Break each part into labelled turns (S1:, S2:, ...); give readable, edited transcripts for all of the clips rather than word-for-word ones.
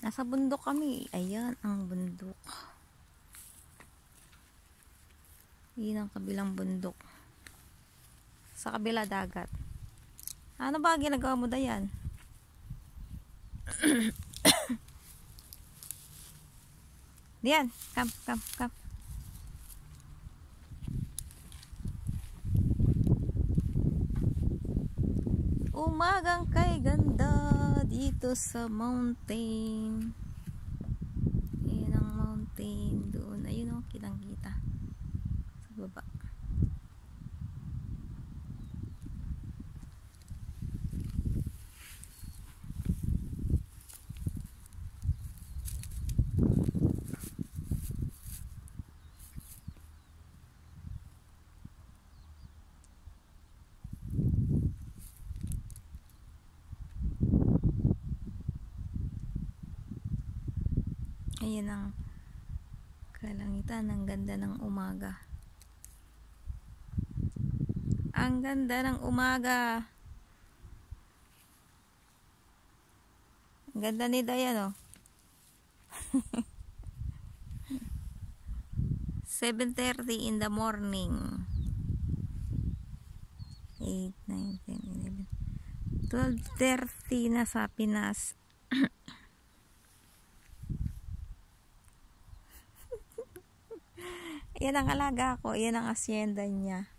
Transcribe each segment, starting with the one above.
S1: Nasa bundok kami. Ayan ang bundok. Yun ang kabilang bundok. Sa kabila dagat. Ano ba ginagawa mo Dayan? Diyan, come. Umagang kay ganda dito sa mountain. Ayan ang mountain doon. Ayun o, kitang-kita. Sa baba. Ayan ang kalangitan. Ang ganda ng umaga. Ang ganda ng umaga. Ang ganda ni Dayan oh. 7:30 in the morning. 8, 9, 10, 11. 12:30 na sa Pinas. Yan ang alaga ko. Yan ang asyenda niya.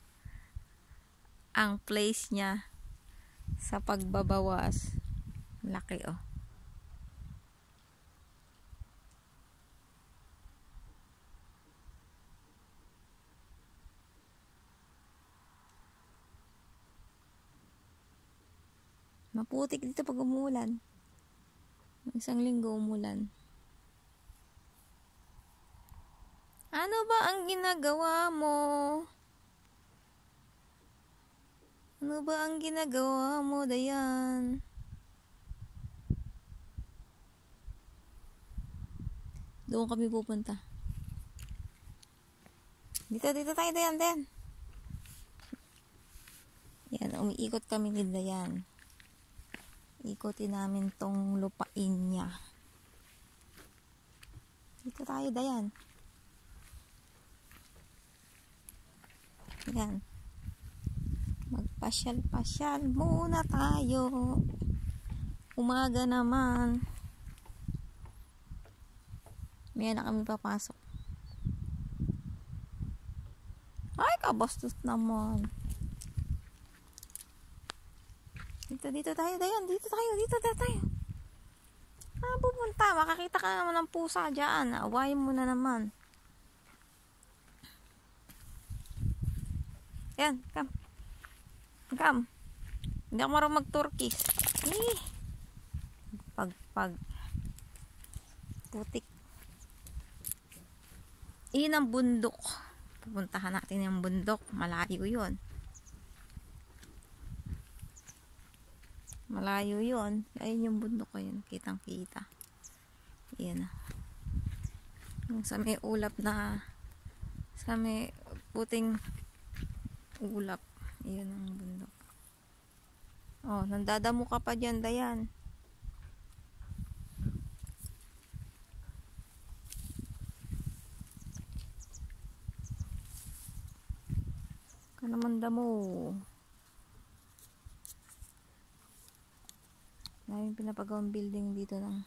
S1: Ang place niya sa pagbabawas. Laki oh. Maputik dito pag umulan. Isang linggo umulan. Ano ba ang ginagawa mo? Ano ba ang ginagawa mo, Dayan? Doon kami pupunta. Dito tayo, Dayan. Yan, umiikot kami ni Dayan. Ikotin namin tong lupain niya. Dito tayo, Dayan. Yan. Magpasyal-pasyal muna tayo. Umaga naman. May na kami papasok. Ay, kabastos naman. Dito tayo, Dayan. Dito tayo. Pupunta. Makakita ka naman ng pusa dyan. Awayin mo na naman. Yan, come. Hindi ako marunong mag-turkish. Pag. Putik. Iyon ang bundok. Pupuntahan natin yung bundok. Malayo yun. Ayun yung bundok ko yun. Kitang-kita. Ayan. Yung sa may ulap na sa may puting ulap. Ayan ang bundok. Oh, nandadamo ka pa dyan, Dayan. Ka naman damo. Maraming pinapagawang building dito ng